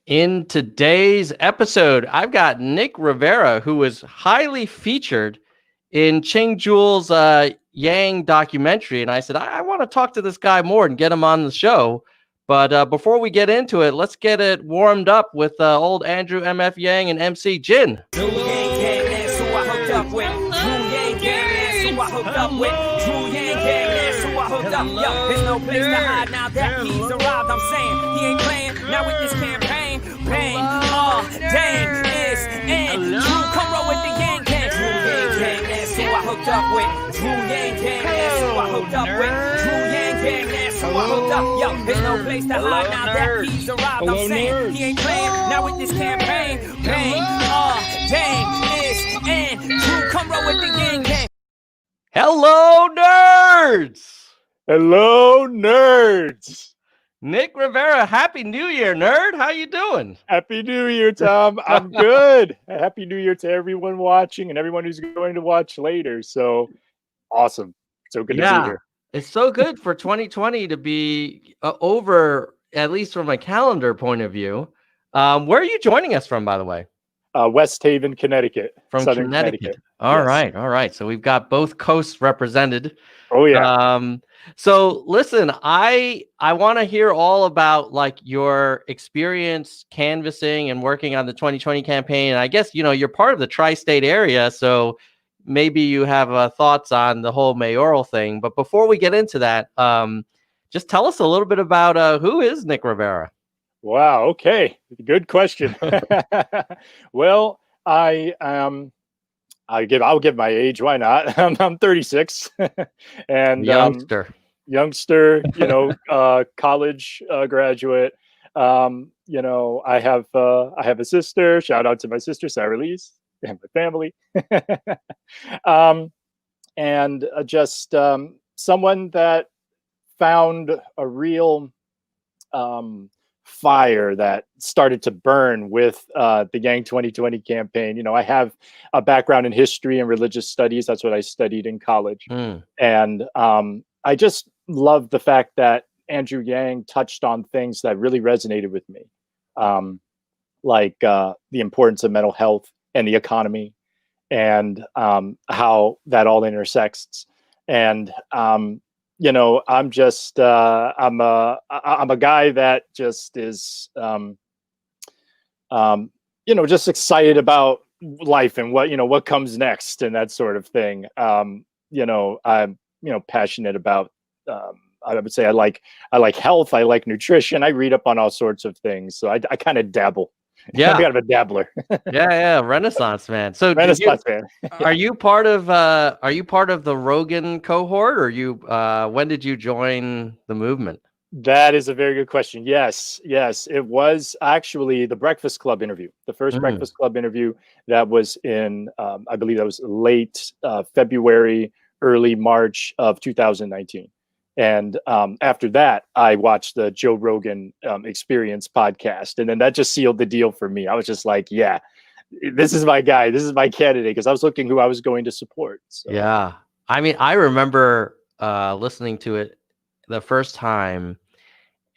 In today's episode, I've got Nick Rivera, who was highly featured in Ching Juhl's Yang documentary. And I said, I want to talk to this guy more and get him on the show. But before we get into it, let's get it warmed up with old Andrew MF Yang and MC Jin. There's no place to hide now that he's arrived. I'm saying he ain't playing now with this campaign. Bang, dang, is and Drew, come roll with the Yang Gang. Drew Yang Gang, that's who I hooked up with. Drew Yang Gang, that's who I hooked up with. Drew Yang Gang, that's who I hooked up. Yo, there's no place to hide now that he's arrived. I'm saying he ain't playing now with this campaign. Bang, dang, is and Drew, come roll with the Yang Gang. Hello, nerds! Hello, nerds. Nick Rivera, Happy New Year, nerd. How you doing? Happy New Year, Tom. I'm good. Happy New Year to everyone watching and everyone who's going to watch later. So awesome. So good to be here. It's so good for 2020 to be over, at least from a calendar point of view. Where are you joining us from, by the way? West Haven, Connecticut. From Southern Connecticut. All right. So we've got both coasts represented. Oh, yeah. So listen, I want to hear all about like your experience canvassing and working on the 2020 campaign. And I guess, you're part of the tri-state area, so maybe you have thoughts on the whole mayoral thing. But before we get into that, just tell us a little bit about who is Nick Rivera? Wow. Okay. Good question. Well, I'll give my age. Why not? I'm 36 and youngster, college graduate. I have a sister. Shout out to my sister, Sarah Lee's, and my family. And just someone that found a real fire that started to burn with the Yang 2020 campaign. I have a background in history and religious studies. That's what I studied in college. And I just love the fact that Andrew Yang touched on things that really resonated with me, like the importance of mental health and the economy and how that all intersects. And I'm just I'm a guy that just is just excited about life and what comes next and that sort of thing. I'm passionate about I would say I like health, I like nutrition, I read up on all sorts of things, so I kind of dabble. Yeah, I'm kind of a dabbler. yeah, Renaissance man. So Renaissance man. Are you part of the Rogan cohort, or when did you join the movement? That is a very good question. Yes, it was actually the Breakfast Club interview, the first Breakfast Club interview that was in I believe that was late February, early March of 2019. And after that, I watched the Joe Rogan Experience podcast. And then that just sealed the deal for me. I was just like, yeah, this is my guy. This is my candidate, because I was looking who I was going to support. So. Yeah. I mean, I remember listening to it the first time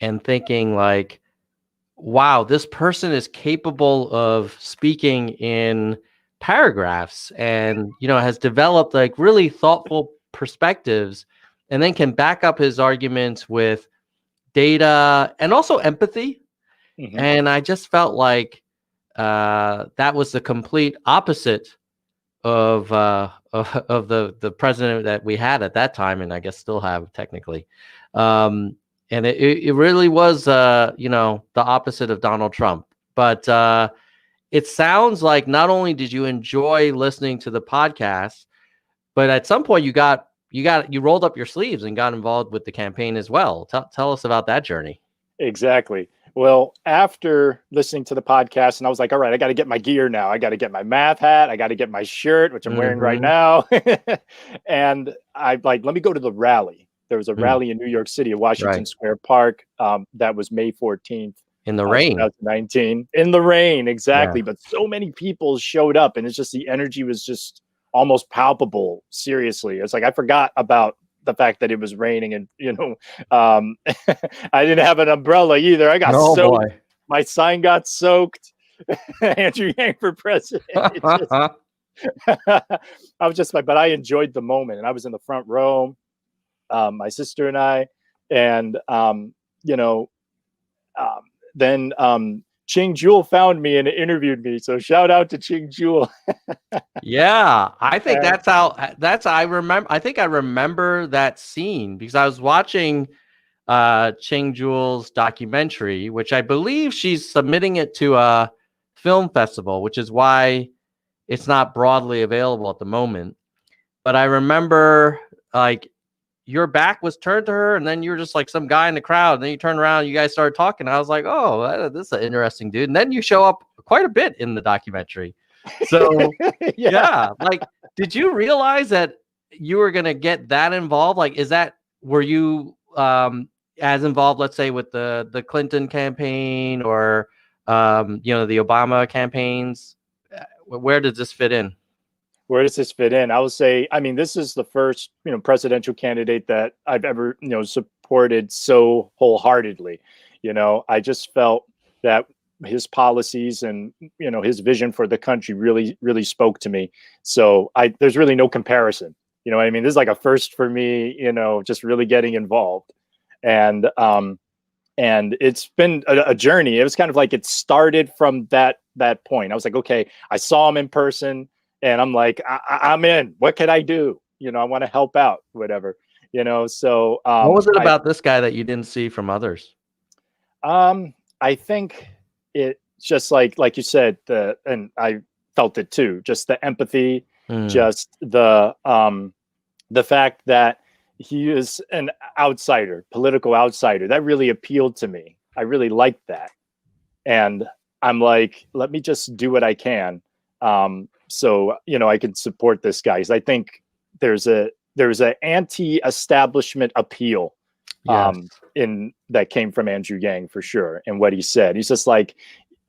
and thinking like, wow, this person is capable of speaking in paragraphs and, has developed like really thoughtful perspectives, and then can back up his arguments with data and also empathy. And I just felt like that was the complete opposite of the president that we had at that time, and I guess still have technically. And it really was, the opposite of Donald Trump. But it sounds like not only did you enjoy listening to the podcast, but at some point you rolled up your sleeves and got involved with the campaign as well. Tell us about that journey. Exactly. Well, after listening to the podcast, and I was like, all right, I got to get my gear now. I got to get my math hat. I got to get my shirt, which I'm wearing right now. And I let me go to the rally. There was a rally in New York City at Washington Square Park. That was May 14th. In the rain. 2019. In the rain, exactly. Yeah. But so many people showed up, and it's just the energy was just almost palpable. Seriously, it's like I forgot about the fact that it was raining, and I didn't have an umbrella either. I got my sign got soaked. Andrew Yang for president. I was just like, but I enjoyed the moment, and I was in the front row, my sister and I, and then Ching Juhl found me and interviewed me. So shout out to Ching Juhl. Yeah, I think I remember. I think I remember that scene because I was watching Ching Juhl's documentary, which I believe she's submitting it to a film festival, which is why it's not broadly available at the moment. But I remember like your back was turned to her, and then you were just like some guy in the crowd, and then you turned around and you guys started talking. I was like, oh, this is an interesting dude. And then you show up quite a bit in the documentary. So yeah, like, did you realize that you were gonna get that involved? Like, were you as involved, let's say, with the Clinton campaign or the Obama campaigns? Where does this fit in? Where does this fit in? I will say, I mean, this is the first, presidential candidate that I've ever, supported so wholeheartedly. I just felt that his policies and, his vision for the country really, really spoke to me. So there's really no comparison. I mean? This is like a first for me, just really getting involved. And it's been a journey. It was kind of like it started from that point. I was like, okay, I saw him in person. And I'm like, I'm in. What can I do? I want to help out, whatever. So what was it about this guy that you didn't see from others? I think it's just like you said, and I felt it too. Just the empathy, just the fact that he is an outsider, political outsider. That really appealed to me. I really liked that, and I'm like, let me just do what I can. So, I can support this guy. I think there's an anti-establishment appeal that came from Andrew Yang for sure. And what he said, he's just like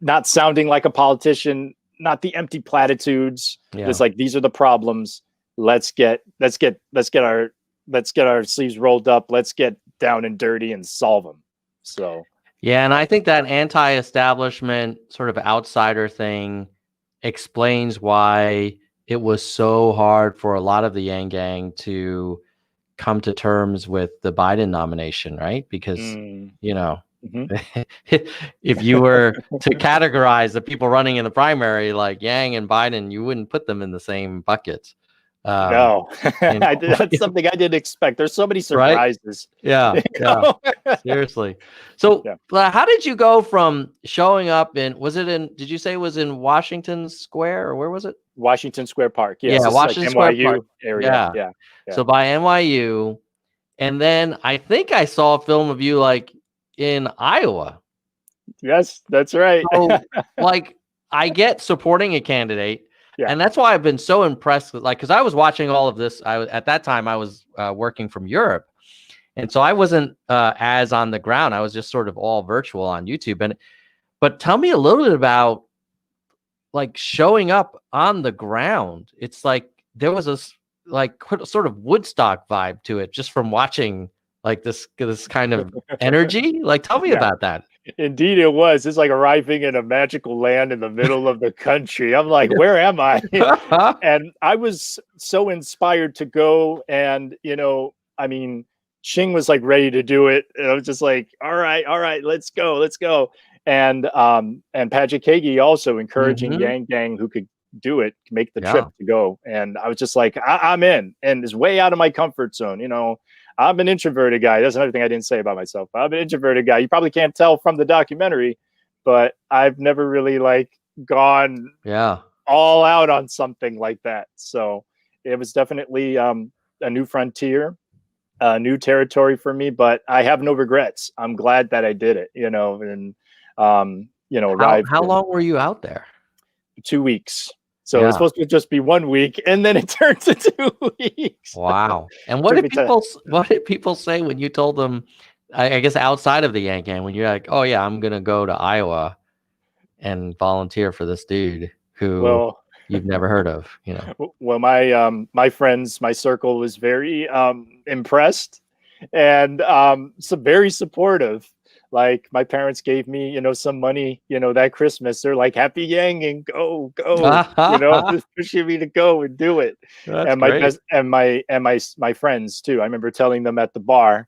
not sounding like a politician, not the empty platitudes. Yeah. It's like, these are the problems. Let's get our sleeves rolled up. Let's get down and dirty and solve them. So, yeah. And I think that anti-establishment sort of outsider thing explains why it was so hard for a lot of the Yang Gang to come to terms with the Biden nomination, right? Because, if you were to categorize the people running in the primary like Yang and Biden, you wouldn't put them in the same bucket. No, that's something I didn't expect. There's so many surprises. Right? Yeah. Seriously. So how did you go from showing up did you say it was in Washington Square, or where was it? Washington Square Park. Yes, yeah, Washington Square NYU Park area. Yeah. So by NYU, and then I think I saw a film of you like in Iowa. Yes, that's right. So, like, I get supporting a candidate. Yeah. And that's why I've been so impressed with, because I was watching all of this. At that time I was working from Europe, and so I wasn't as on the ground. I was just sort of all virtual on YouTube. But tell me a little bit about like showing up on the ground. It's like there was a sort of Woodstock vibe to it just from watching like this kind of energy. Like, tell me about that. Indeed, it was. It's like arriving in a magical land in the middle of the country. I'm like, where am I? And I was so inspired to go. And, I mean, Ching was like ready to do it. And I was just like, all right, let's go. And Patrick Hagee also encouraging Yang Gang who could do it, make the trip to go. And I was just like, I'm in. And it's way out of my comfort zone. I'm an introverted guy. That's another thing I didn't say about myself. I'm an introverted guy. You probably can't tell from the documentary, but I've never really gone all out on something like that. So it was definitely a new frontier, a new territory for me, but I have no regrets. I'm glad that I did it, and arrived. How long were you out there? 2 weeks. So it's supposed to just be 1 week, and then it turned to 2 weeks. Wow! And what did people say when you told them? I guess outside of the Yang Gang, when you're like, "Oh yeah, I'm gonna go to Iowa and volunteer for this dude who you've never heard of," Well, my friends, my circle was very impressed and very supportive. Like my parents gave me, some money, that Christmas. They're like, "Happy Yanging, go," just pushing me to go and do it. That's And my great. best and my friends too. I remember telling them at the bar,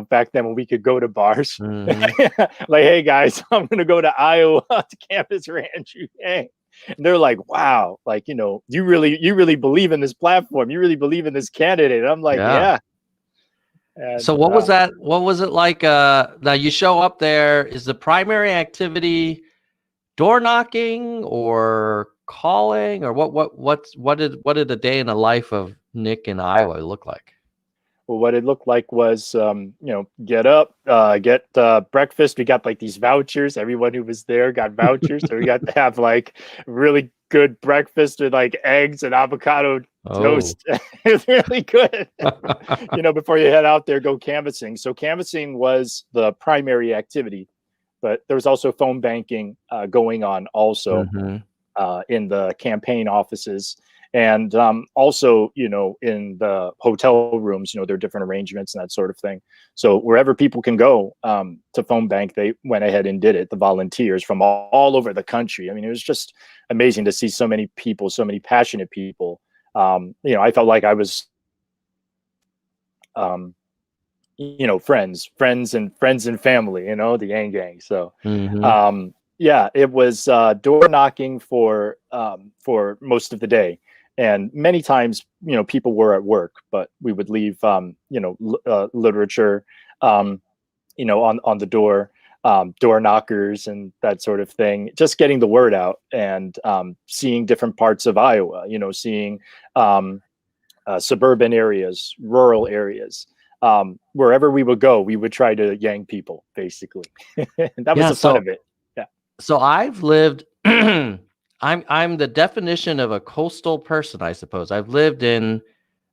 back then when we could go to bars, like, "Hey guys, I'm gonna go to Iowa to Campus Ranch Yang." And they're like, "Wow, like, you really believe in this platform. You really believe in this candidate." And I'm like, Yeah. "Yeah." And So what was that? What was it like? Now you show up there. Is the primary activity door knocking or calling, or what did a day in the life of Nick in Iowa look like? Well, what it looked like was, get up, get breakfast. We got like these vouchers. Everyone who was there got vouchers. So we got to have like really good breakfast with like eggs and avocado toast. It was really good. Before you head out there, go canvassing. So canvassing was the primary activity, but there was also phone banking going on also in the campaign offices. And also, in the hotel rooms, there are different arrangements and that sort of thing. So wherever people can go to phone bank, they went ahead and did it. The volunteers from all over the country. I mean, it was just amazing to see so many people, so many passionate people. I felt like I was, friends and family, the Yang Gang. So, yeah, it was door knocking for most of the day. And many times, people were at work, but we would leave, literature, on the door, door knockers and that sort of thing, just getting the word out and seeing different parts of Iowa, seeing suburban areas, rural areas. Wherever we would go, we would try to Yang people, basically. And that was the fun of it. Yeah. So I've lived. I'm the definition of a coastal person, I suppose. I've lived in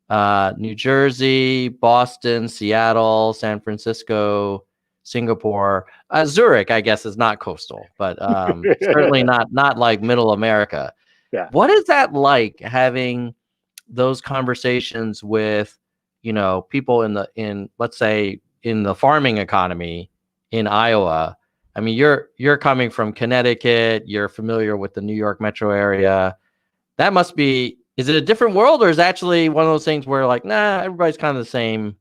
New Jersey, Boston, Seattle, San Francisco, Singapore. Zurich, I guess, is not coastal, but certainly not like middle America. Yeah. What is that like, having those conversations with, people in let's say in the farming economy in Iowa? I mean, you're coming from Connecticut. You're familiar with the New York metro area. That must be. Is it a different world, or is it actually one of those things where, like, nah, everybody's kind of the same?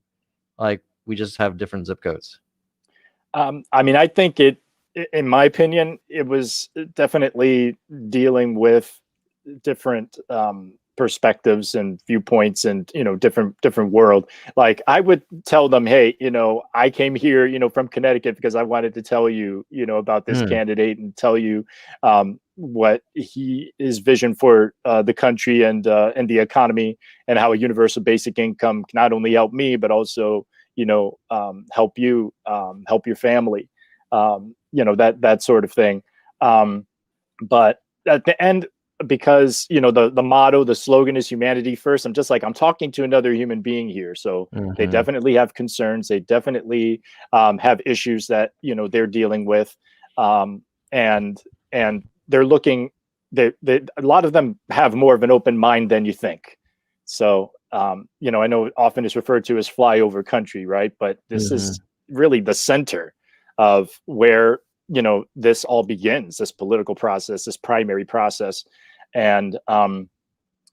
Like, we just have different zip codes. I mean, I think in my opinion, it was definitely dealing with different perspectives and viewpoints and, different world. Like I would tell them, "Hey, I came here, from Connecticut because I wanted to tell you, about this candidate and tell you what his vision for the country and the economy, and how a universal basic income can not only help me, but also, help you, help your family, that sort of thing." But at the end, because the motto, the slogan is humanity first, I'm just like, I'm talking to another human being here. So they definitely have concerns. They definitely have issues that they're dealing with, and they're looking. A lot of them have more of an open mind than you think. So I know often it's referred to as flyover country, right? But this is really the center of where this all begins, this political process, this primary process. And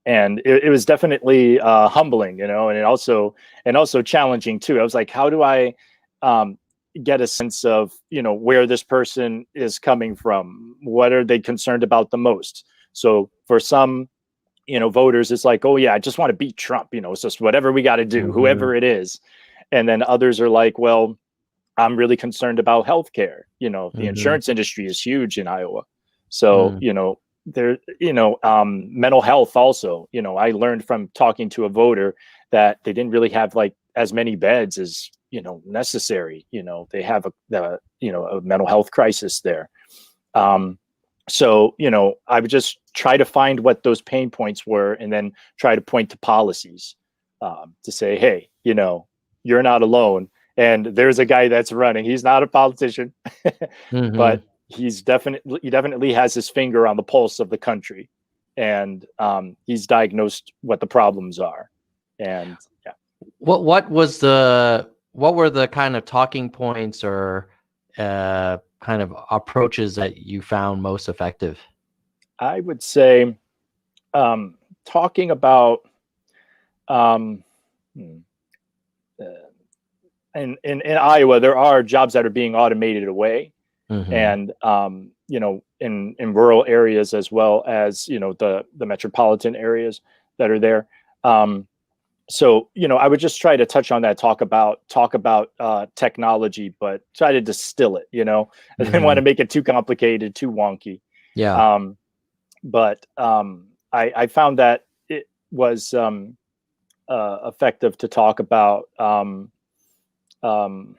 it was definitely humbling, and it also challenging too. I was like, how do I get a sense of where this person is coming from? What are they concerned about the most? So for some voters, it's like, oh yeah, I just want to beat Trump, it's just whatever we got to do, whoever it is. And then others are like, well, I'm really concerned about healthcare. The insurance industry is huge in Iowa. So, there, mental health also, I learned from talking to a voter that they didn't really have like as many beds as, necessary. They have a mental health crisis there. So, I would just try to find what those pain points were and then try to point to policies to say, hey, you're not alone. And there's a guy that's running. He's not a politician, but he definitely has his finger on the pulse of the country, and he's diagnosed what the problems are. And yeah, what were the kind of talking points or kind of approaches that you found most effective? I would say talking about um, in Iowa, there are jobs that are being automated away, and in rural areas as well as the metropolitan areas that are there. So I would just try to touch on that, talk about technology, but try to distill it. I didn't want to make it too complicated, too wonky. Yeah. But I found that it was effective to talk about to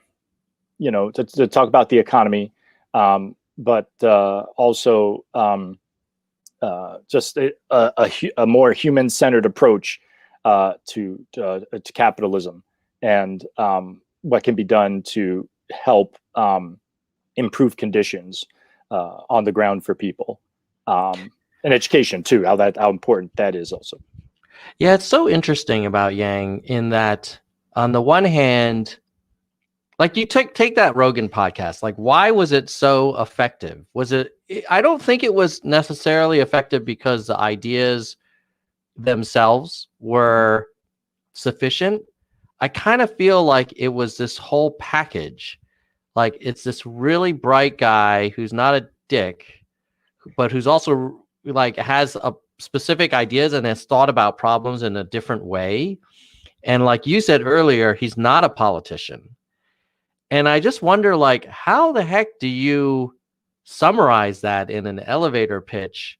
talk about the economy, but also just a more human-centered approach to capitalism, and what can be done to help improve conditions on the ground for people, and education too. How important that is also. Yeah, it's so interesting about Yang in that, on the one hand, like you take that Rogan podcast, like why was it so effective? I don't think it was necessarily effective because the ideas themselves were sufficient. I kind of feel like it was this whole package. Like it's this really bright guy who's not a dick, but who's also like has a specific ideas and has thought about problems in a different way. And like you said earlier, he's not a politician. And I just wonder, like, how the heck do you summarize that in an elevator pitch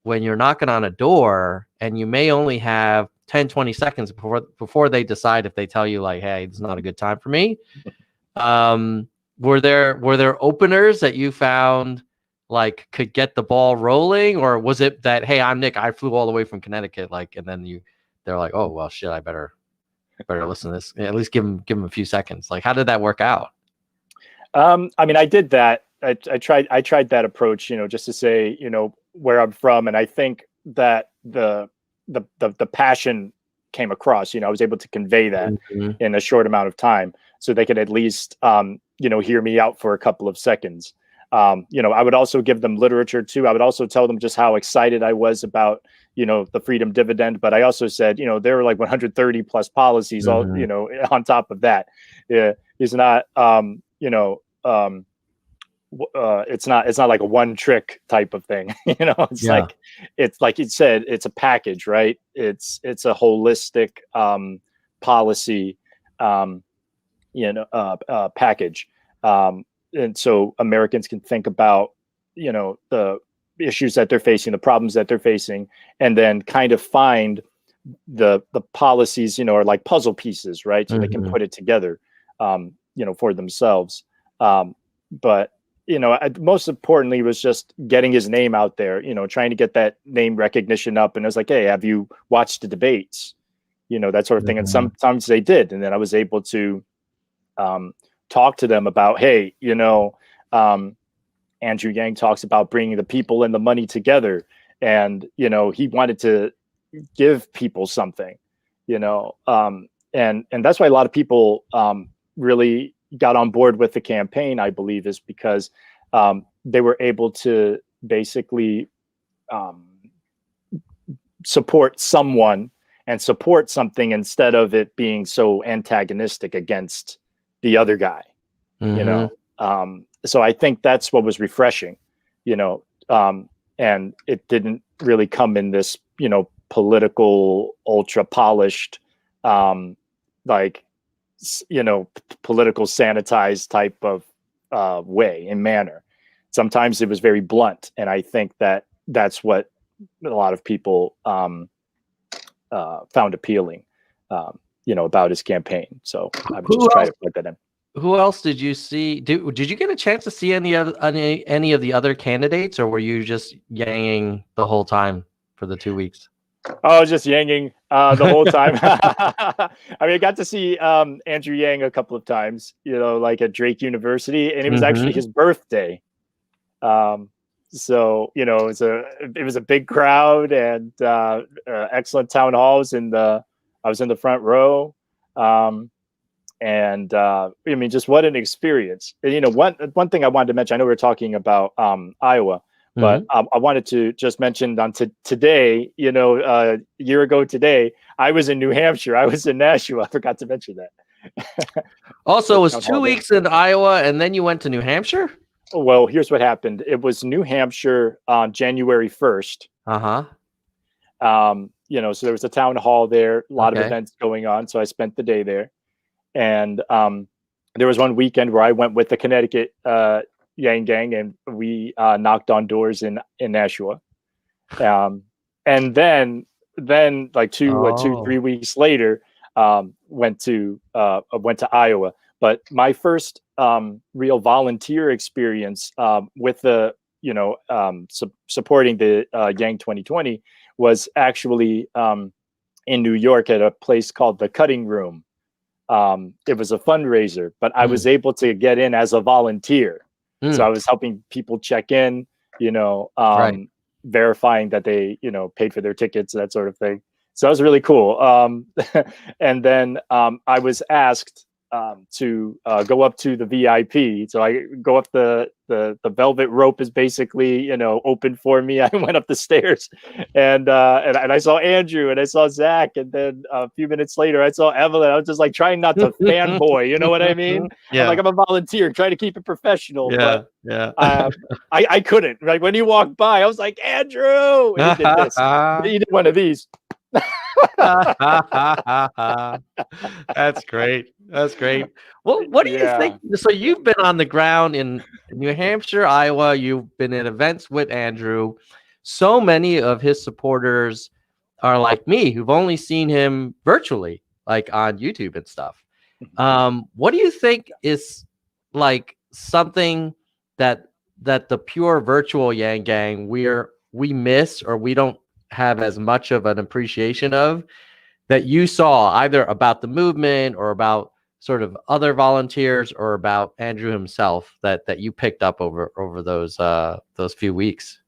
when you're knocking on a door and you may only have 10, 20 seconds before they decide if they tell you like, hey, it's not a good time for me. Were there openers that you found like could get the ball rolling, or was it that, hey, I'm Nick, I flew all the way from Connecticut, like, and then they're like, oh well, shit, I better listen to this, at least give them a few seconds. Like, how did that work out? I mean, I did that. I tried that approach, just to say, where I'm from, and I think that the passion came across. I was able to convey that in a short amount of time, so they could at least hear me out for a couple of seconds. I would also give them literature too. I would also tell them just how excited I was about the freedom dividend, but I also said there were like 130 plus policies all on top of that. It's not it's not like a one trick type of thing. It's like you said, it's a package, right? It's a holistic policy package, and so Americans can think about the issues that they're facing, the problems that they're facing, and then kind of find the policies are like puzzle pieces, right? So they can put it together for themselves. But most importantly was just getting his name out there, trying to get that name recognition up. And I was like, hey, have you watched the debates? That sort of thing. And sometimes they did. And then I was able to talk to them about, hey, Andrew Yang talks about bringing the people and the money together. And, he wanted to give people something, and that's why a lot of people really got on board with the campaign, I believe, is because they were able to basically support someone and support something instead of it being so antagonistic against the other guy, so I think that's what was refreshing, and it didn't really come in this, political, ultra polished, political sanitized type of way and manner. Sometimes it was very blunt, and I think that that's what a lot of people found appealing, about his campaign. So I would just try to plug that in. Who else did you see? Did you get a chance to see any of the other candidates, or were you just yanging the whole time for the 2 weeks? I was just yanging the whole time. I mean, I got to see Andrew Yang a couple of times, like at Drake University, and it was actually his birthday. So it was a big crowd and excellent town halls. I was in the front row, And I mean, just what an experience. And, you know, one thing I wanted to mention, I know we were talking about Iowa, but I wanted to just mention on today, you know, a year ago today, I was in New Hampshire. I was in Nashua. I forgot to mention that. Also, it was 2 weeks in Iowa, and then you went to New Hampshire? Well, here's what happened. It was New Hampshire on January 1st. You know, so there was a town hall there, a lot of events going on. So I spent the day there. And there was one weekend where I went with the Connecticut Yang Gang, and we knocked on doors in Nashua. And then like 3 weeks later, went to Iowa. But my first real volunteer experience with the, you know, supporting the Yang 2020 was actually in New York at a place called the Cutting Room. It was a fundraiser, but I was able to get in as a volunteer. So I was helping people check in, you know, verifying that they, you know, paid for their tickets, that sort of thing. So that was really cool. And then I was asked to go up to the VIP. So I go up the velvet rope is basically, you know, open for me. I went up the stairs and I saw Andrew and I saw Zach. And then a few minutes later, I saw Evelyn. I was just like trying not to fanboy, you know what I mean? Yeah. I'm a volunteer, trying to keep it professional. Yeah. But I couldn't. Like when he walked by, I was like, Andrew! And he did this. He did one of these. That's great. Well, what do you think? So you've been on the ground in New Hampshire, Iowa. You've been at events with Andrew. So many of his supporters are like me, who've only seen him virtually, like on YouTube and stuff. What do you think is like something that the pure virtual Yang Gang we miss, or we don't have as much of an appreciation of, that you saw either about the movement or about sort of other volunteers or about Andrew himself that you picked up over those few weeks?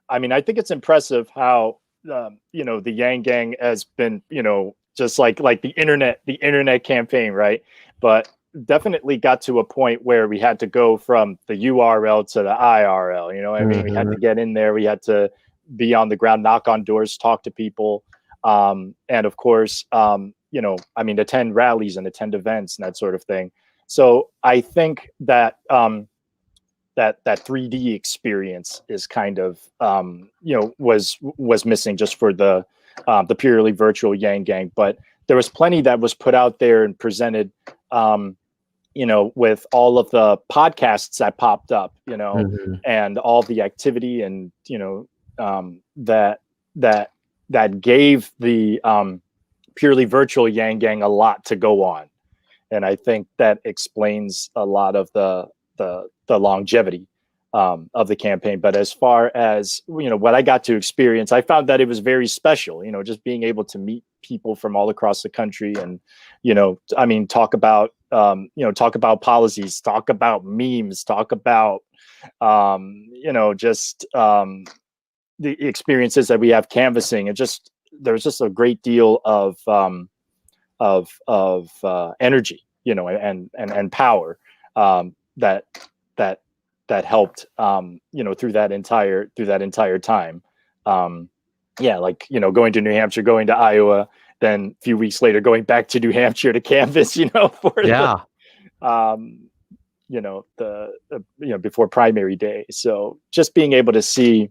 I mean, I think it's impressive how you know, the Yang Gang has been, you know, just like the internet campaign, right? But definitely got to a point where we had to go from the URL to the IRL. You know what I mean? We had to get in there. We had to be on the ground, knock on doors, talk to people, and of course, you know, I mean, attend rallies and attend events and that sort of thing. So I think that that 3D experience is kind of you know, was missing just for the purely virtual Yang Gang. But there was plenty that was put out there and presented, you know, with all of the podcasts that popped up, you know, and all the activity, and you know, that gave the purely virtual Yang Gang a lot to go on. And I think that explains a lot of the longevity of the campaign. But as far as, you know, what I got to experience, I found that it was very special, you know, just being able to meet people from all across the country. And, you know, I mean, talk about policies, talk about memes, talk about, you know, just the experiences that we have canvassing. And just, there's just a great deal of energy, you know, and power that helped, you know, through that entire time. Yeah, like, you know, going to New Hampshire, going to Iowa, then a few weeks later going back to New Hampshire to canvass, you know, for you know, you know, before primary day. So just being able to see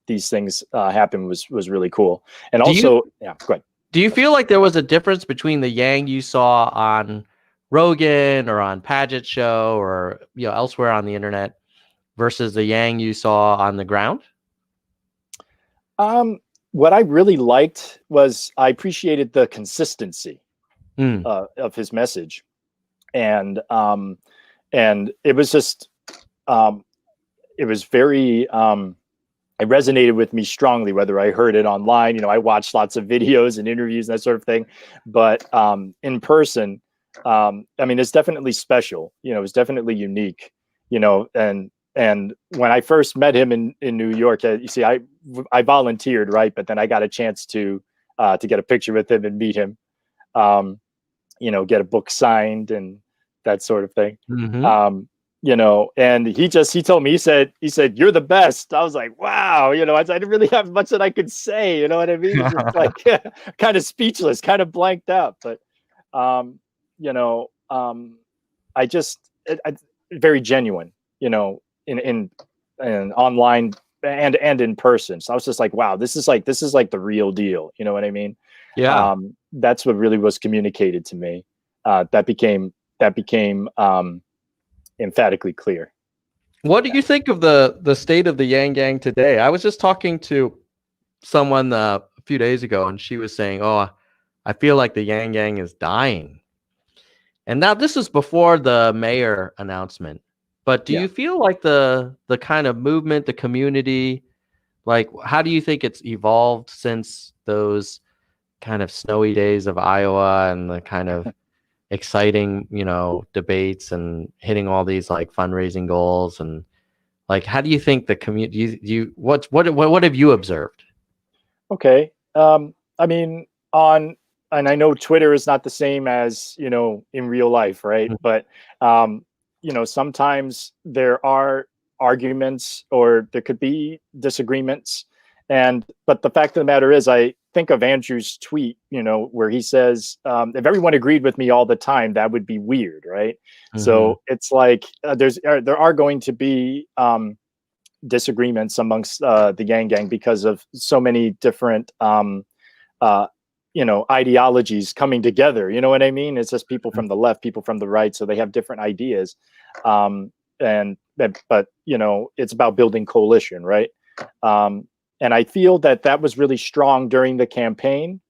these things happen was really cool. And also, yeah, go ahead. Do you feel like there was a difference between the Yang you saw on Rogan or on Paget's show or, you know, elsewhere on the internet versus the Yang you saw on the ground? What I really liked was I appreciated the consistency of his message, and it was just it was very it resonated with me strongly, whether I heard it online. You know, I watched lots of videos and interviews and that sort of thing, but in person, I mean, it's definitely special. You know, it's definitely unique. You know, and when I first met him in New York, you see, I volunteered, right? But then I got a chance to get a picture with him and meet him. get a book signed and that sort of thing. Mm-hmm. And he told me, he said, "You're the best." I was like, wow, I didn't really have much that I could say, you know what I mean? It's just like kind of speechless, kind of blanked out. But, you know, I just, very genuine, in online and in person. So I was just like, wow, this is like the real deal. You know what I mean? Yeah. That's what really was communicated to me. That became emphatically clear. What do you think of the state of the Yang Gang today? I was just talking to someone a few days ago, and she was saying, "Oh, I feel like the Yang Gang is dying." And now this is before the mayor announcement. But do Yeah. you feel like the kind of movement, the community, like how do you think it's evolved since those kind of snowy days of Iowa and the kind of exciting, debates and hitting all these like fundraising goals? And like, how do you think the community, what have you observed? Okay. I mean, and I know Twitter is not the same as, in real life, right? Mhm. But, sometimes there are arguments or there could be disagreements. But the fact of the matter is, I think of Andrew's tweet, where he says, if everyone agreed with me all the time, that would be weird, right? Mhm. So it's like there are going to be disagreements amongst the Yang Gang because of so many different ideologies coming together. You know what I mean? It's just people from the left, people from the right, so they have different ideas. But it's about building coalition, right? And I feel that was really strong during the campaign.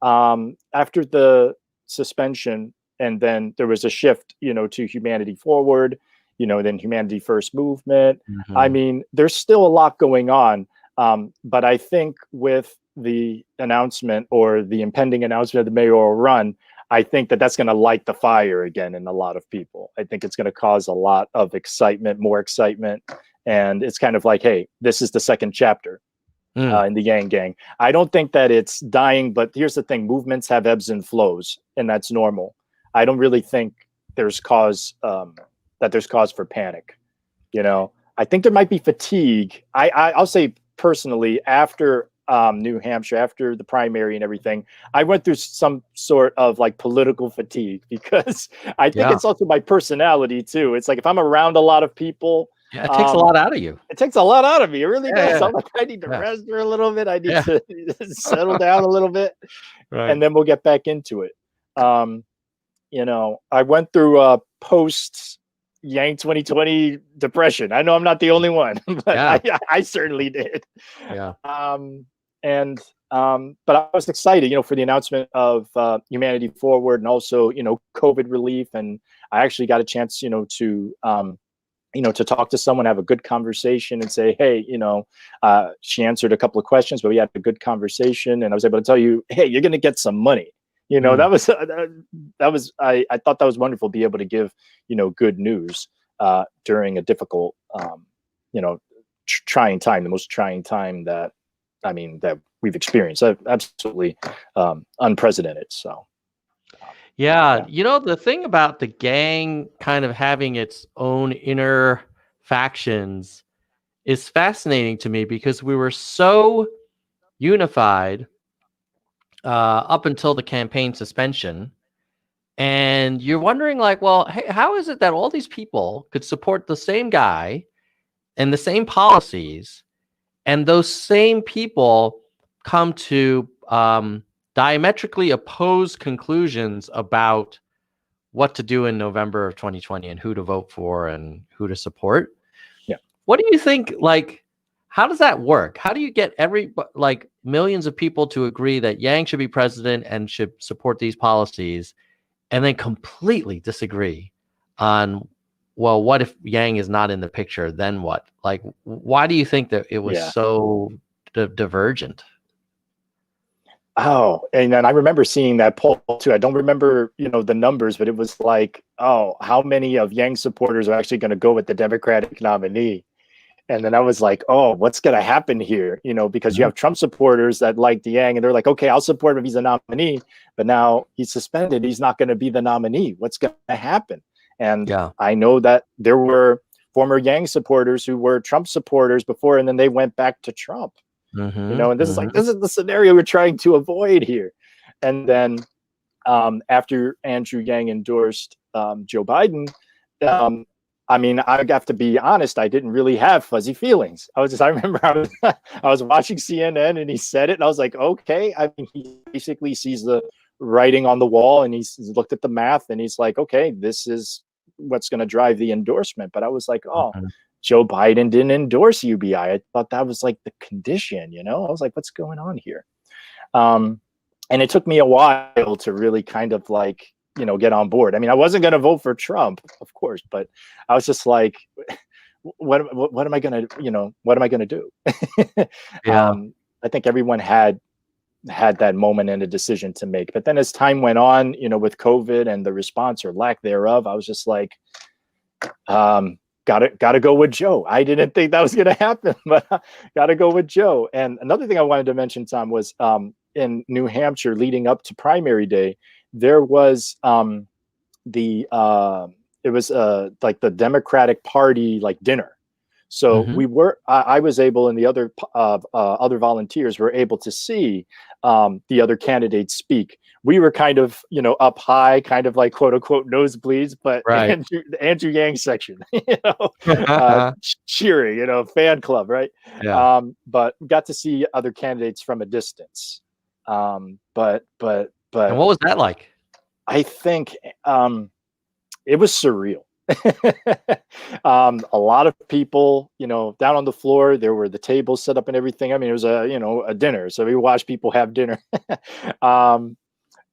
After the suspension, and then there was a shift, to Humanity Forward, then Humanity First movement. I Mhm. mean, there's still a lot going on. But I think with the announcement or the impending announcement of the mayoral run, I think that's going to light the fire again in a lot of people. I think it's going to cause a lot of excitement, more excitement. And it's kind of like, hey, this is the second chapter Mm. in the Yang Gang. I don't think that it's dying, but here's the thing: movements have ebbs and flows, and that's normal. I don't really think there's cause for panic. I think there might be fatigue. I'll say personally, after New Hampshire, after the primary and everything, I went through some sort of like political fatigue because I think Yeah. it's also my personality too. It's like if I'm around a lot of people, Yeah, it takes a lot out of you. it takes a lot out of me. It really Yeah, does. yeah, I'm like, I need to yeah. rest for a little bit. I need Yeah. to settle down a little bit, Right. and then we'll get back into it. I went through a post Yang 2020 depression. I know I'm not the only one, but Yeah. I certainly did. Yeah. But I was excited, for the announcement of Humanity Forward and also, COVID relief. And I actually got a chance, to talk to someone, have a good conversation and say, hey, she answered a couple of questions, but we had a good conversation. And I was able to tell you, hey, you're going to get some money. Mm. I thought that was wonderful to be able to give, good news during a difficult, trying time, the most trying time that we've experienced. Absolutely unprecedented. So. Yeah, the thing about the gang kind of having its own inner factions is fascinating to me because we were so unified up until the campaign suspension. And you're wondering, like, well, hey, how is it that all these people could support the same guy and the same policies, and those same people come to diametrically opposed conclusions about what to do in November of 2020 and who to vote for and who to support? Yeah. What do you think? Like, how does that work? How do you get millions of people to agree that Yang should be president and should support these policies, and then completely disagree on, well, what if Yang is not in the picture? Then what? Like, why do you think that it was so divergent? Oh, and then I remember seeing that poll too. I don't remember, the numbers, but it was like, oh, how many of Yang supporters are actually going to go with the Democratic nominee? And then I was like, oh, what's going to happen here? You know, because you have Trump supporters that like Yang, and they're like, okay, I'll support him if he's a nominee. But now he's suspended. He's not going to be the nominee. What's going to happen? And I know that there were former Yang supporters who were Trump supporters before, and then they went back to Trump. You know, and this is the scenario we're trying to avoid here. And then after Andrew Yang endorsed Joe Biden, I mean, I have to be honest, I didn't really have fuzzy feelings. I remember I was watching CNN and he said it, and I was like, okay. I mean, he basically sees the writing on the wall, and he's looked at the math, and he's like, okay, this is what's going to drive the endorsement. But I was like, oh, Joe Biden didn't endorse UBI. I thought that was like the condition, you know? I was like, what's going on here? And it took me a while to really kind of like, you know, get on board. I mean, I wasn't going to vote for Trump, of course, but I was just like, what am I going to, you know, what am I going to do? I think everyone had that moment and a decision to make. But then as time went on, you know, with COVID and the response or lack thereof, I was just like, gotta go with Joe. I didn't think that was going to happen, but gotta go with Joe. And another thing I wanted to mention, Tom, was in New Hampshire leading up to primary day, there was like the Democratic Party like dinner. So we were, I was able, and the other volunteers were able to see the other candidates speak. We were kind of, you know, up high, kind of like quote unquote nosebleeds, but the Andrew Yang section, you know, cheering, you know, fan club, right? Yeah. But got to see other candidates from a distance. But and what was that like? I think it was surreal. A lot of people, you know, down on the floor. There were the tables set up and everything. I mean, it was a dinner, so we watched people have dinner.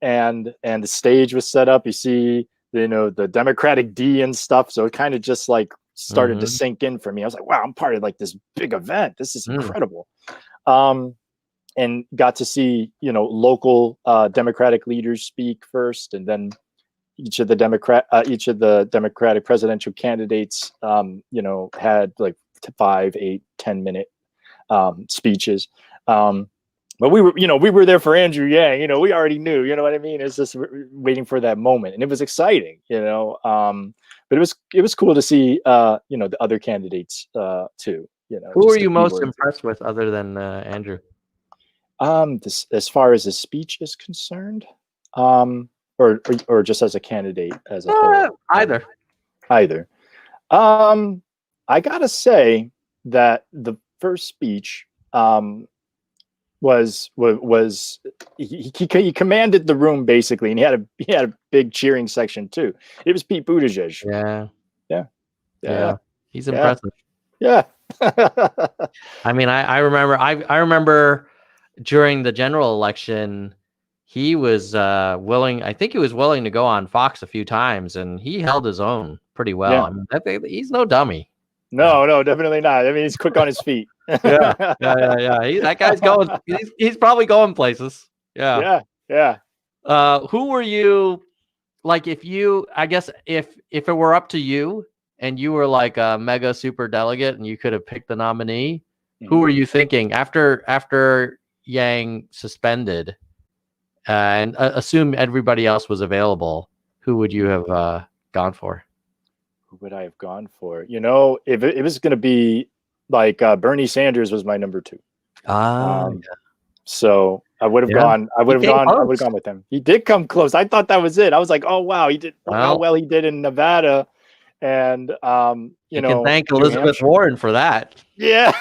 And the stage was set up. You see, you know, the Democratic D and stuff. So it kind of just like started to sink in for me. I was like, wow, I'm part of like this big event. This is incredible. And got to see, you know, local Democratic leaders speak first, and then each of the Democratic presidential candidates, you know, had like 5, 8, 10-minute speeches. But we were there for Andrew Yang. You know, we already knew. You know what I mean? It's just waiting for that moment, and it was exciting. You know, but it was cool to see, you know, the other candidates too. You know, who were you most impressed with other than Andrew? As far as the speech is concerned, or just as a candidate as a whole? Either. I gotta say that the first speech was he commanded the room basically, and he had a big cheering section too. It was Pete Buttigieg. Yeah. He's impressive. Yeah. I mean, I remember during the general election, he was willing. I think he was willing to go on Fox a few times, and he held his own pretty well. Yeah. I mean, he's no dummy. No, definitely not. I mean, he's quick on his feet. Yeah. That guy's going. He's probably going places. Yeah. Who were you? Like, if it were up to you, and you were like a mega super delegate, and you could have picked the nominee, who were you thinking after Yang suspended? And assume everybody else was available, who would you have gone for? Who would I have gone for? You know, if it was going to be like Bernie Sanders was my number 2. So I would have gone. I would have gone with him. He did come close. I thought that was it. I was like, oh wow, he did how well he did in Nevada, and you know, can thank Elizabeth Warren for that. Yeah.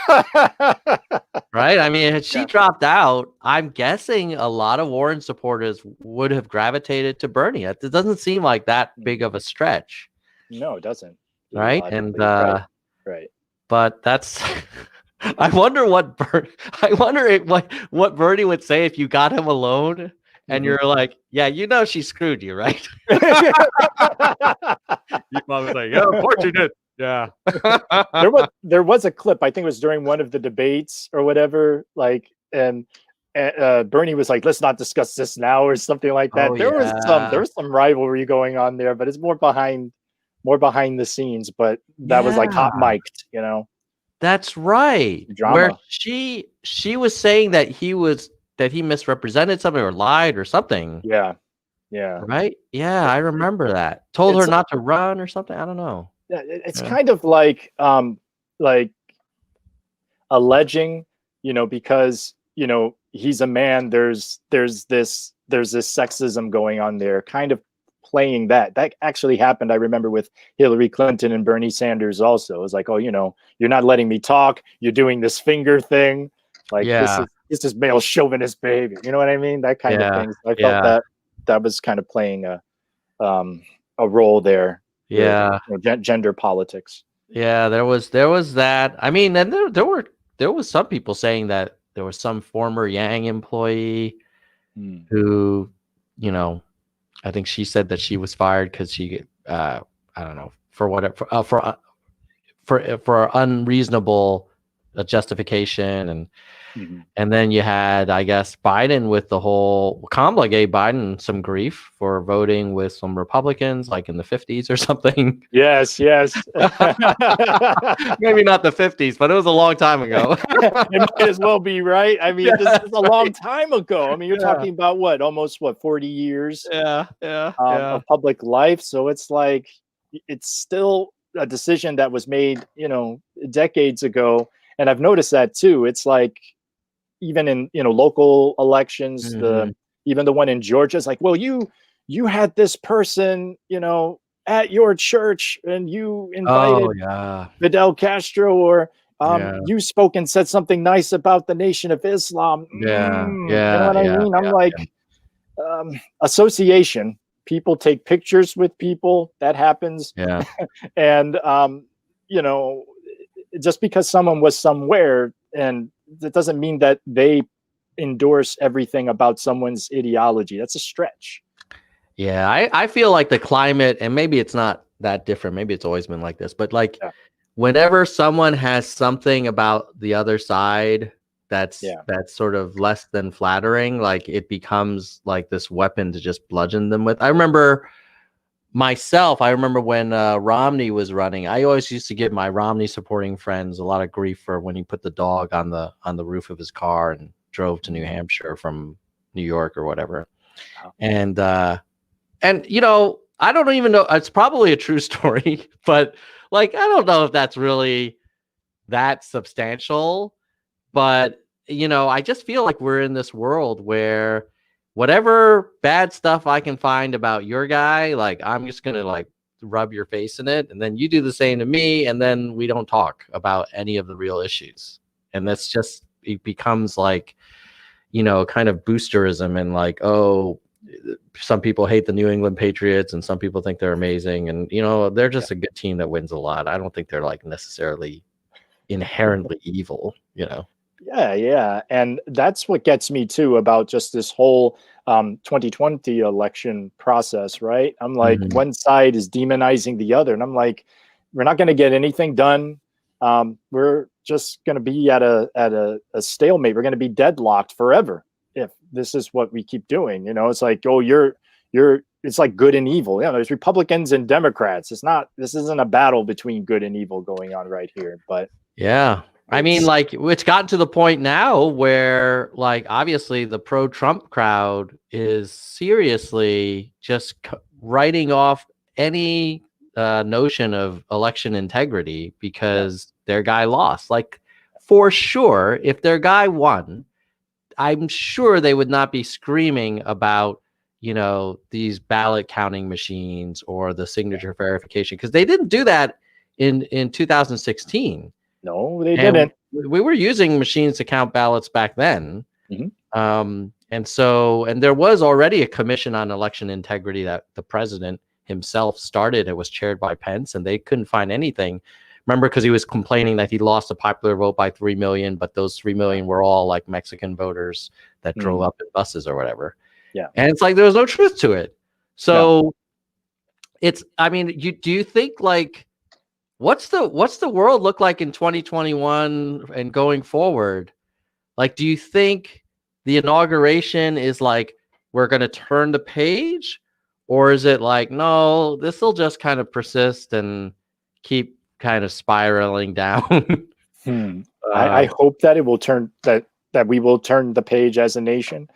Right. I mean, if she dropped out, I'm guessing a lot of Warren supporters would have gravitated to Bernie. It doesn't seem like that big of a stretch. No, it doesn't. Right. And right. But that's I wonder what Bernie would say if you got him alone and you're like, yeah, you know, she screwed you, right? You probably like, yeah, of course you did. Yeah. there was a clip, I think it was during one of the debates or whatever, like, and Bernie was like, let's not discuss this now or something like that. There was some rivalry going on there, but it's more behind the scenes, but that was like hot mic'd, you know. That's right. Where Drama. she was saying that he misrepresented something or lied or something. Yeah. Yeah. Right? Yeah, I remember that. Told her It's not to run or something. I don't know. yeah, it's Yeah. kind of like alleging, because he's a man. There's this sexism going on there, kind of playing that. That actually happened. I remember with Hillary Clinton and Bernie Sanders. Also, it was like, oh, you're not letting me talk. You're doing this finger thing. Like Yeah. this is male chauvinist behavior. You know what I mean? That kind of Yeah. thing. So I felt Yeah. that was kind of playing a role there. Yeah. Gender politics. Yeah, there was that. I mean, and there was some people saying that there was some former Yang employee who, I think she said that she was fired because she I don't know, for whatever for unreasonable justification. And then you had, I guess, Biden with the whole Kamala gave Biden some grief for voting with some Republicans like in the 50s or something. Yes. Maybe not the 50s, but it was a long time ago. It might as well be, right? I mean, this is a long time ago. I mean, you're talking about almost 40 years of public life. So it's like, it's still a decision that was made, decades ago. And I've noticed that too. It's like, even in, local elections, even the one in Georgia is like, well, you had this person, at your church and you invited Fidel Castro, or you spoke and said something nice about the Nation of Islam. You know what I mean? I'm like, association. People take pictures with people. That happens. Yeah. And, just because someone was somewhere, and that doesn't mean that they endorse everything about someone's ideology. That's a stretch. Yeah, I feel like the climate, and maybe it's not that different. Maybe it's always been like this, but like whenever someone has something about the other side that's sort of less than flattering, like it becomes like this weapon to just bludgeon them with. I remember when Romney was running, I always used to give my Romney supporting friends a lot of grief for when he put the dog on the roof of his car and drove to New Hampshire from New York or whatever. And I don't even know, it's probably a true story, but like, I don't know if that's really that substantial, but I just feel like we're in this world where whatever bad stuff I can find about your guy, like I'm just going to like rub your face in it. And then you do the same to me. And then we don't talk about any of the real issues. And that's just, it becomes like, kind of boosterism, and like, oh, some people hate the New England Patriots and some people think they're amazing. And, they're just a good team that wins a lot. I don't think they're like necessarily inherently evil, Yeah. And that's what gets me too about just this whole 2020 election process, right? I'm like, one side is demonizing the other. And I'm like, we're not going to get anything done. We're just going to be at a stalemate. We're going to be deadlocked forever if this is what we keep doing. It's like, oh, it's like good and evil. There's Republicans and Democrats. This isn't a battle between good and evil going on right here. But yeah. I mean, like, it's gotten to the point now where, like, obviously the pro-Trump crowd is seriously just writing off any notion of election integrity because their guy lost. Like, for sure, if their guy won, I'm sure they would not be screaming about, these ballot counting machines or the signature verification, because they didn't do that in 2016. No, they didn't. We were using machines to count ballots back then. And there was already a commission on election integrity that the president himself started. It was chaired by Pence, and they couldn't find anything. Remember, because he was complaining that he lost a popular vote by 3 million, but those 3 million were all like Mexican voters that drove up in buses or whatever. Yeah. And it's like, there was no truth to it. So do you think like, what's the world look like in 2021 and going forward? Like, do you think the inauguration is like, we're going to turn the page, or is it like, no, this will just kind of persist and keep kind of spiraling down? I hope that it will turn that we will turn the page as a nation.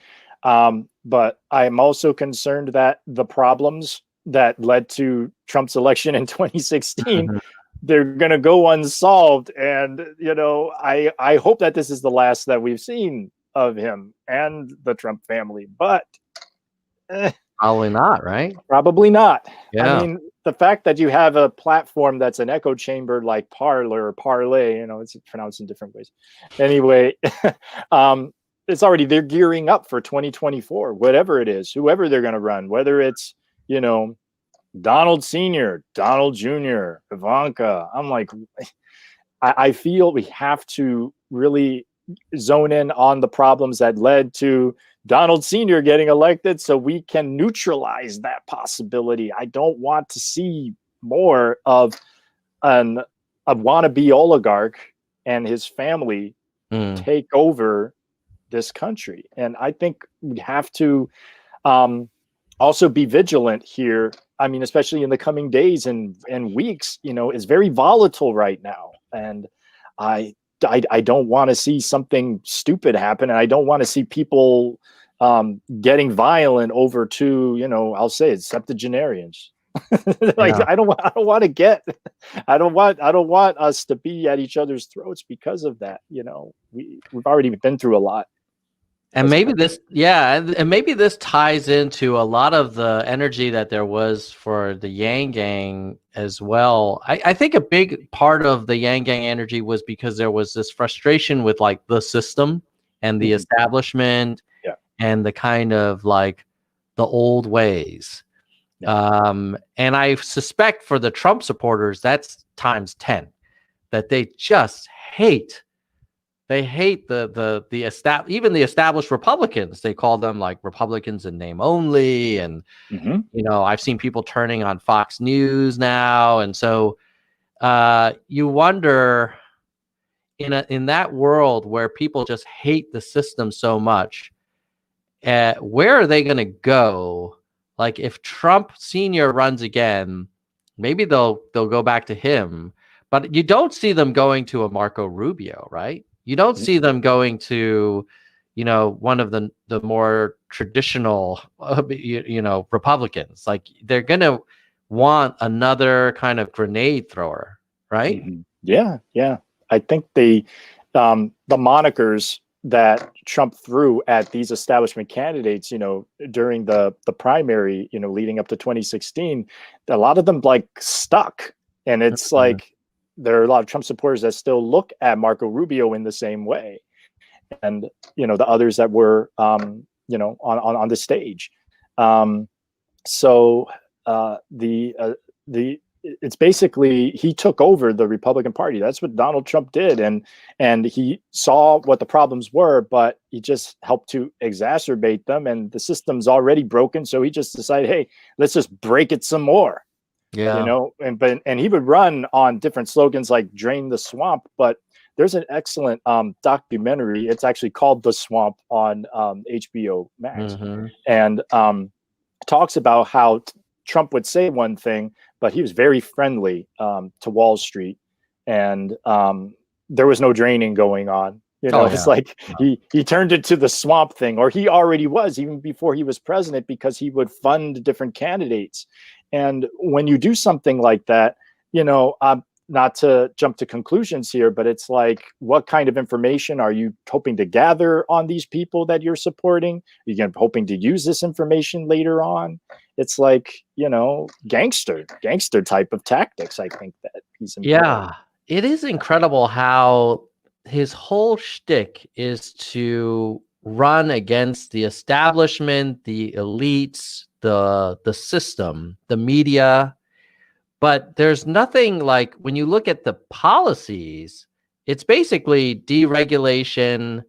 But I am also concerned that the problems that led to Trump's election in 2016, they're going to go unsolved. And, I hope that this is the last that we've seen of him and the Trump family, but Probably not, right? probably not. Yeah. I mean, the fact that you have a platform that's an echo chamber like Parler or Parlay, it's pronounced in different ways. Anyway, it's already, they're gearing up for 2024, whatever it is, whoever they're going to run, whether it's, Donald Sr., Donald Jr., Ivanka. I'm like, I feel we have to really zone in on the problems that led to Donald Sr. getting elected so we can neutralize that possibility. I don't want to see more of a wannabe oligarch and his family take over this country. And I think we have to also be vigilant here. I mean, especially in the coming days and weeks, it's very volatile right now. And I don't want to see something stupid happen. And I don't want to see people getting violent over to, I'll say it's septuagenarians. Like, yeah. I don't want us to be at each other's throats because of that. We've already been through a lot. And maybe this ties into a lot of the energy that there was for the Yang Gang as well. I think a big part of the Yang Gang energy was because there was this frustration with like the system and the establishment and the kind of like the old ways. And I suspect for the Trump supporters, that's times 10, that they just hate. They hate even the established Republicans. They call them like Republicans in name only. And, I've seen people turning on Fox News now. And so you wonder in that world where people just hate the system so much, where are they going to go? Like if Trump Sr. runs again, maybe they'll go back to him, but you don't see them going to a Marco Rubio, right? You don't see them going to, one of the more traditional, Republicans. Like they're going to want another kind of grenade thrower, right? Yeah. I think the monikers that Trump threw at these establishment candidates, during the primary, leading up to 2016, a lot of them like stuck. And it's like, there are a lot of Trump supporters that still look at Marco Rubio in the same way. And, the others that were, on the stage. It's basically, he took over the Republican Party. That's what Donald Trump did. And he saw what the problems were, but he just helped to exacerbate them. And the system's already broken. So he just decided, hey, let's just break it some more. Yeah, and he would run on different slogans like "Drain the Swamp." But there's an excellent documentary. It's actually called "The Swamp" on HBO Max, and talks about how Trump would say one thing, but he was very friendly to Wall Street, and there was no draining going on. It's like he turned it to the swamp thing, or he already was even before he was president, because he would fund different candidates. And when you do something like that, not to jump to conclusions here, but it's like, what kind of information are you hoping to gather on these people that you're supporting? Are you hoping to use this information later on? It's like, gangster type of tactics. I think that he's employing. Yeah, it is incredible how his whole shtick is to run against the establishment, the elites, the system, the media. But there's nothing like, when you look at the policies, it's basically deregulation,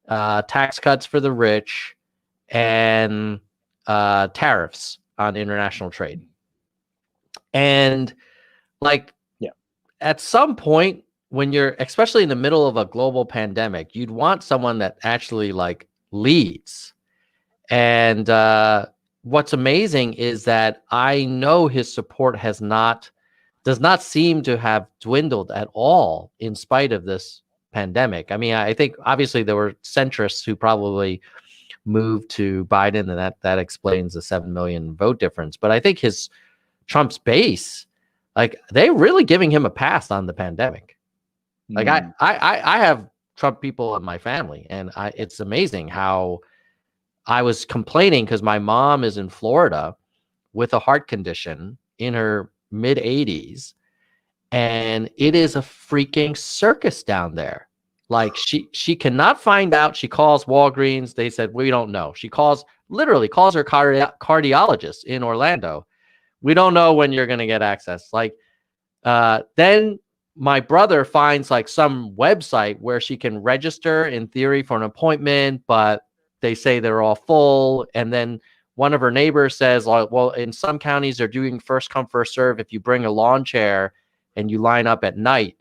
tax cuts for the rich, and tariffs on international trade. And at some point, when you're, especially in the middle of a global pandemic, you'd want someone that actually leads. And what's amazing is that I know his support has not does not seem to have dwindled at all in spite of this pandemic. I mean, I think obviously there were centrists who probably moved to Biden, and that explains the 7 million vote difference. But I think Trump's base, like, they're really giving him a pass on the pandemic. Like I have Trump people in my family, and it's amazing how I was complaining because my mom is in Florida with a heart condition in her mid 80s, and it is a freaking circus down there. Like, she cannot find out. She calls Walgreens. They said, we don't know. She literally calls her cardiologist in Orlando. We don't know when you're going to get access. Like, then my brother finds like some website where she can register in theory for an appointment, but they say they're all full. And then one of her neighbors says, well, in some counties they're doing first come, first serve. If you bring a lawn chair and you line up at night,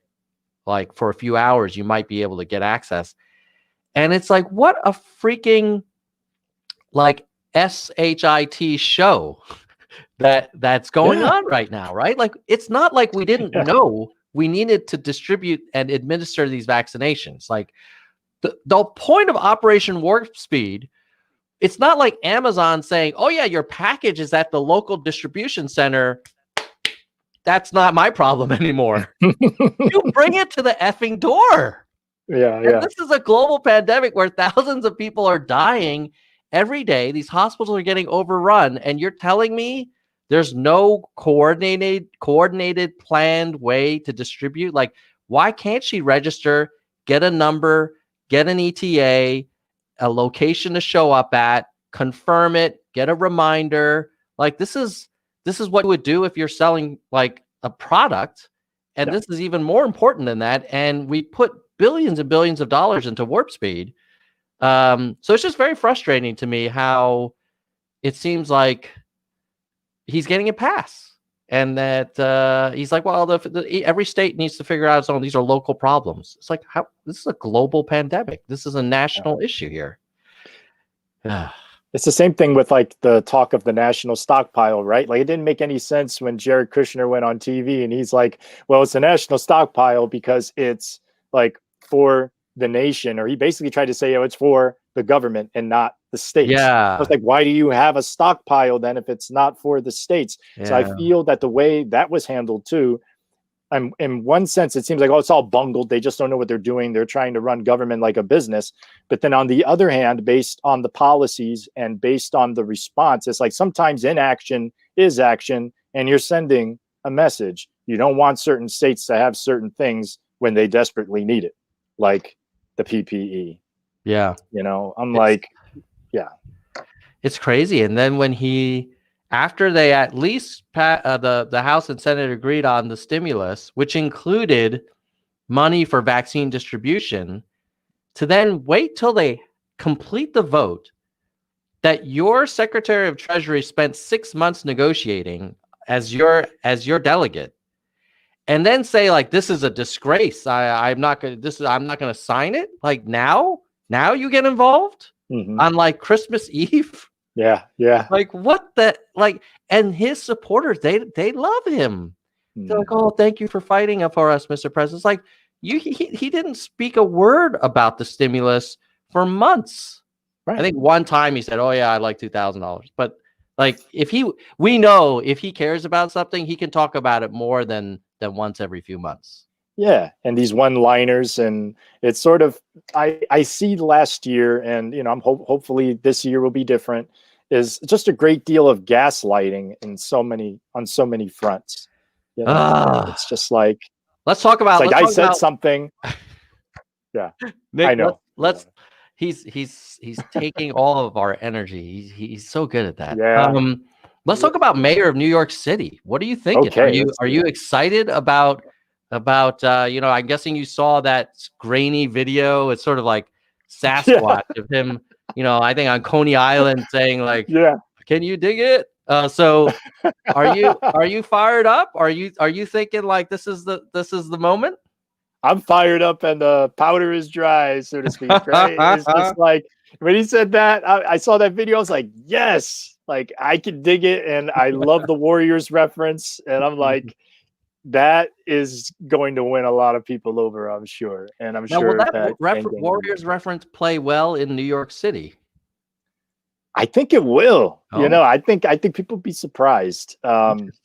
like for a few hours, you might be able to get access. And it's like, what a freaking like SHIT show that's going on right now, right? Like, it's not like we didn't know we needed to distribute and administer these vaccinations. Like, the point of Operation Warp Speed, it's not like Amazon saying, oh yeah, your package is at the local distribution center. That's not my problem anymore. You bring it to the effing door. Yeah. This is a global pandemic where thousands of people are dying every day. These hospitals are getting overrun, and you're telling me there's no coordinated, planned way to distribute? Like, why can't she register, get a number, get an ETA, a location to show up at, confirm it, get a reminder? Like, this is what you would do if you're selling like a product. And this is even more important than that. And we put billions and billions of dollars into Warp Speed. So it's just very frustrating to me how it seems like he's getting a pass, and that he's like, well, every state needs to figure out its own. These are local problems. It's like, how? This is a global pandemic. This is a national issue here. It's the same thing with like the talk of the national stockpile, right? Like, it didn't make any sense when Jared Kushner went on TV and he's like, well, it's a national stockpile because it's like for the nation, or he basically tried to say, oh, it's for the government and not the states. Yeah. I was like, why do you have a stockpile then if it's not for the states? Yeah. So I feel that the way that was handled too, in one sense, it seems like, oh, it's all bungled. They just don't know what they're doing. They're trying to run government like a business. But then on the other hand, based on the policies and based on the response, it's like sometimes inaction is action, and you're sending a message. You don't want certain states to have certain things when they desperately need it, like the PPE. Yeah. You know, it's crazy. And then when after they at least the House and Senate agreed on the stimulus, which included money for vaccine distribution, to then wait till they complete the vote that your Secretary of Treasury spent 6 months negotiating as your delegate, and then say like, this is a disgrace. I'm not going to sign it. Like, now you get involved on like Christmas Eve. Yeah. Like, what the, like, and his supporters, they love him. They're like, oh, thank you for fighting for us, Mr. President. It's like, he didn't speak a word about the stimulus for months. Right. I think one time he said, oh yeah, I'd like $2,000. But like, we know if he cares about something, he can talk about it more than once every few months. Yeah, and these one-liners, and it's sort of, I see last year, and you know, I'm hopefully this year will be different, is just a great deal of gaslighting on so many fronts. You know, it's just like, let's talk about. Like, I said something. Yeah, Nick, I know. Let's. He's taking all of our energy. He's so good at that. Yeah. Let's talk about Mayor of New York City. What are you thinking? Okay, are you excited about you know, I'm guessing you saw that grainy video. It's sort of like Sasquatch of him, you know, I think on Coney Island saying like, yeah, can you dig it? So are you fired up? Are you thinking like this is the moment? I'm fired up and the powder is dry, so to speak, right? It's just like, when he said that, I saw that video, I was like, yes, like I can dig it. And I love the Warriors reference. And I'm like, that is going to win a lot of people over, I'm sure. And I'm Now, will sure that that Warriors reference play well in New York City? I think it will. Oh. You know, I think people be surprised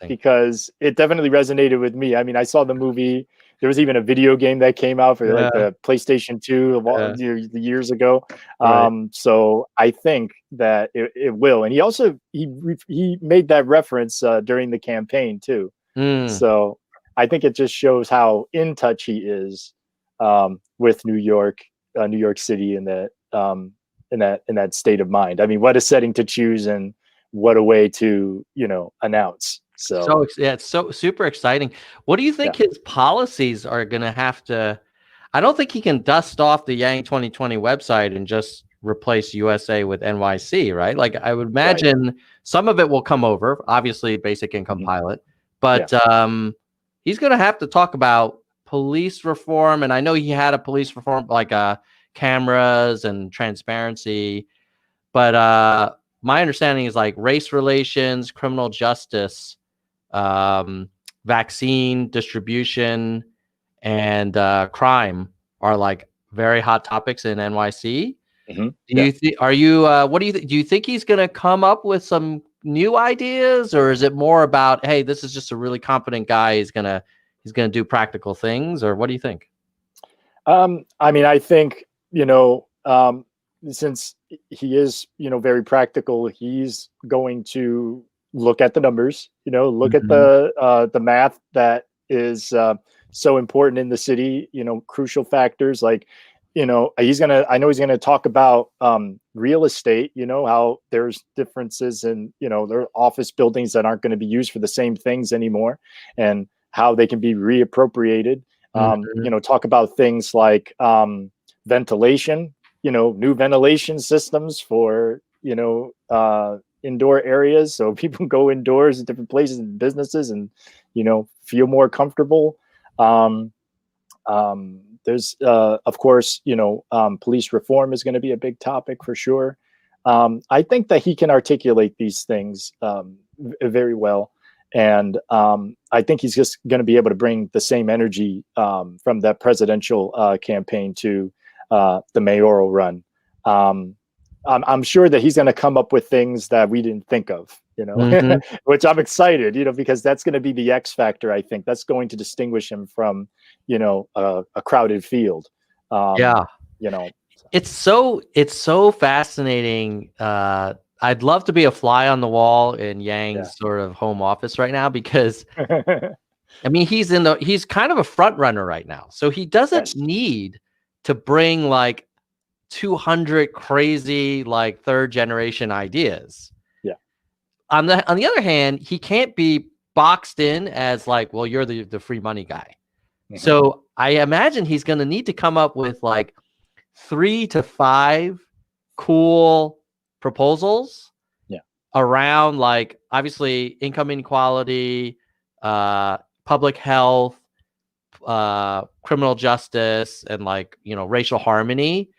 because it definitely resonated with me. I mean, I saw the movie. There was even a video game that came out for like the PlayStation 2 years ago. Right. So I think that it will. And he also he made that reference during the campaign too. So I think it just shows how in touch he is with New York City, and that in that state of mind. I mean, what a setting to choose, and what a way to, you know, announce. So yeah, it's so super exciting. What do you think his policies are going to have to? I don't think he can dust off the Yang 2020 website and just replace USA with NYC, right? Like, I would imagine some of it will come over, obviously basic income pilot, but he's going to have to talk about police reform. And I know he had a police reform, like cameras and transparency, but my understanding is like race relations, criminal justice, vaccine distribution, and crime are like very hot topics in NYC. Do you think? Are you? What do you think? Do you think he's going to come up with some new ideas, or is it more about, hey, this is just a really competent guy, he's gonna do practical things, or what do you think? I mean, I think, you know, since he is, you know, very practical, he's going to look at the numbers, you know, look at the math that is so important in the city, you know, crucial factors like, you know, I know he's gonna talk about real estate, you know, how there's differences in, you know, there are office buildings that aren't going to be used for the same things anymore, and how they can be reappropriated. You know, talk about things like ventilation, you know, new ventilation systems for, you know, indoor areas, so people go indoors at different places and businesses and, you know, feel more comfortable. There's of course, you know, police reform is going to be a big topic for sure. I think that he can articulate these things very well. And I think he's just going to be able to bring the same energy from that presidential campaign to the mayoral run. I'm sure that he's going to come up with things that we didn't think of, you know, which I'm excited, you know, because that's going to be the X factor. I think that's going to distinguish him from, you know, a crowded field. You know, it's so fascinating. I'd love to be a fly on the wall in Yang's sort of home office right now, because I mean, he's kind of a front runner right now. So he doesn't need to bring like 200 crazy, like third generation ideas. On the other hand, he can't be boxed in as like, well, you're the free money guy. So I imagine he's going to need to come up with like 3 to 5 cool proposals around, like, obviously income inequality, public health, criminal justice, and, like, you know, racial harmony.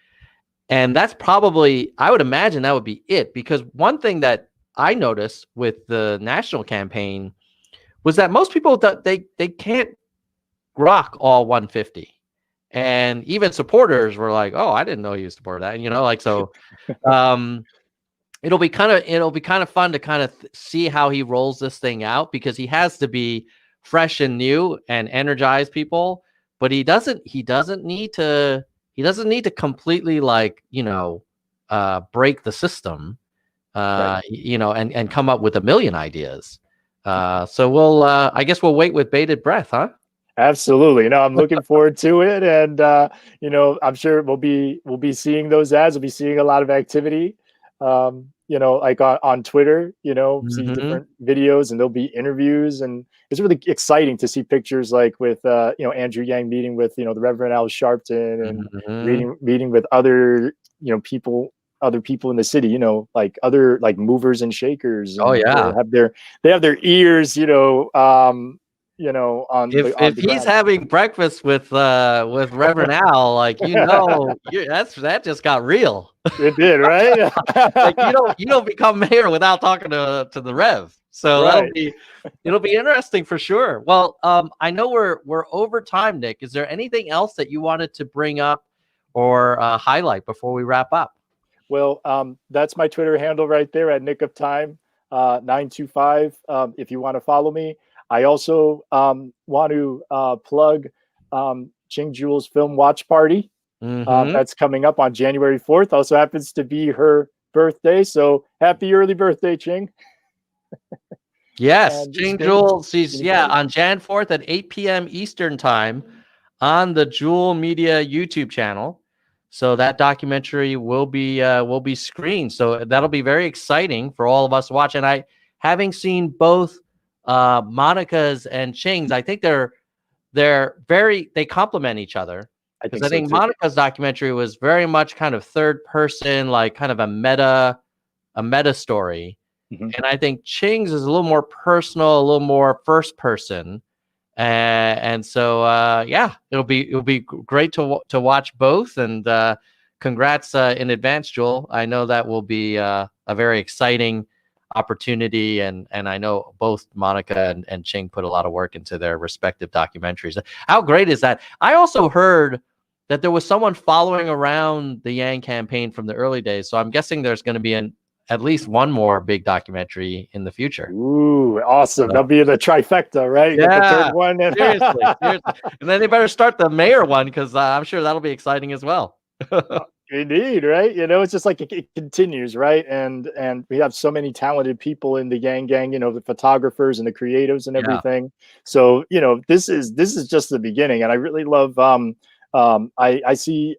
And that's probably, I would imagine that would be it, because one thing that I noticed with the national campaign was that most people, they can't rock all 150. And even supporters were like, oh, I didn't know you supported that. And, you know, like, so it'll be kind of fun to kind of see how he rolls this thing out, because he has to be fresh and new and energize people, but he doesn't need to completely, like, you know, break the system, you know, and come up with a million ideas. So we'll, I guess we'll wait with bated breath, huh? Absolutely. No, I'm looking forward to it. And, you know, I'm sure we'll be seeing those ads. We'll be seeing a lot of activity, you know, like on Twitter, you know, see different videos, and there'll be interviews. And it's really exciting to see pictures like with, you know, Andrew Yang meeting with, you know, the Reverend Al Sharpton, and meeting with other, you know, other people in the city, you know, like other, like, movers and shakers. And they have their ears, you know, you know, if he's having breakfast with Reverend Al, like, you know, that just got real. It did, right? Like, you don't become mayor without talking to the Rev. So Right. it'll be interesting for sure. Well, I know we're over time, Nick. Is there anything else that you wanted to bring up or highlight before we wrap up? Well, that's my Twitter handle right there at Nick of Time 925. If you want to follow me, I also want to plug Ching Juhl's film watch party. That's coming up on January 4th. Also happens to be her birthday. So happy early birthday, Ching. Yes, Ching Juhl. She's on Jan 4th at 8 p.m. Eastern time on the Juhl Media YouTube channel. So that documentary will be screened. So that'll be very exciting for all of us to watch. And having seen both Monica's and Ching's, I think they complement each other. Because I think Monica's documentary was very much kind of third person, like kind of a meta story. And I think Ching's is a little more personal, a little more first person. And so it'll be great to watch both. And congrats in advance, Juhl. I know that will be a very exciting opportunity, and I know both Monica and Ching put a lot of work into their respective documentaries. How great is that? I also heard that there was someone following around the Yang campaign from the early days, so I'm guessing there's going to be at least one more big documentary in the future. Ooh, awesome. That'll be the trifecta, right? Yeah, the third one. seriously. And then they better start the mayor one, because I'm sure that'll be exciting as well. Indeed, right? It's just like it continues, right? And we have so many talented people in the Yang Gang, the photographers and the creatives and everything. So, this is just the beginning. And I really love I see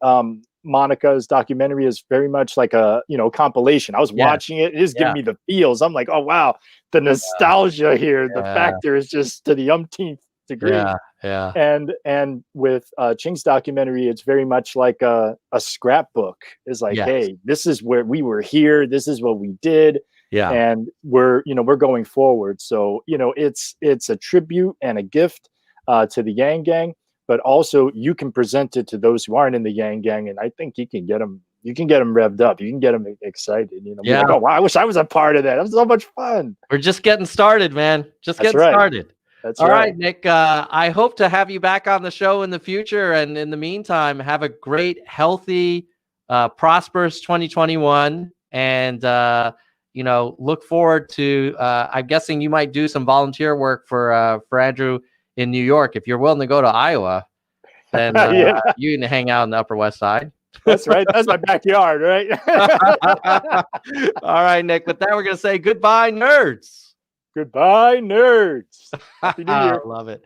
Monica's documentary is very much like a compilation. I was watching it is giving me the feels. I'm like, oh wow, the nostalgia here, the factor is just to the umpteenth degree. And with Ching's documentary, it's very much like a scrapbook. It's like, hey, this is where we were here, this is what we did, and we're going forward. So it's a tribute and a gift to the Yang Gang, but also you can present it to those who aren't in the Yang Gang, and I think you can get them revved up. You can get them excited. Like, oh wow, I wish I was a part of that. That was so much fun. We're just getting started, man. Started. That's all right, Nick. I hope to have you back on the show in the future. And in the meantime, have a great, healthy, prosperous 2021. And look forward to. I'm guessing you might do some volunteer work for Andrew in New York. If you're willing to go to Iowa, then you can hang out in the Upper West Side. That's right. That's my backyard, right? All right, Nick. With that, we're going to say goodbye, nerds. Goodbye, nerds. Happy New Year. I love it.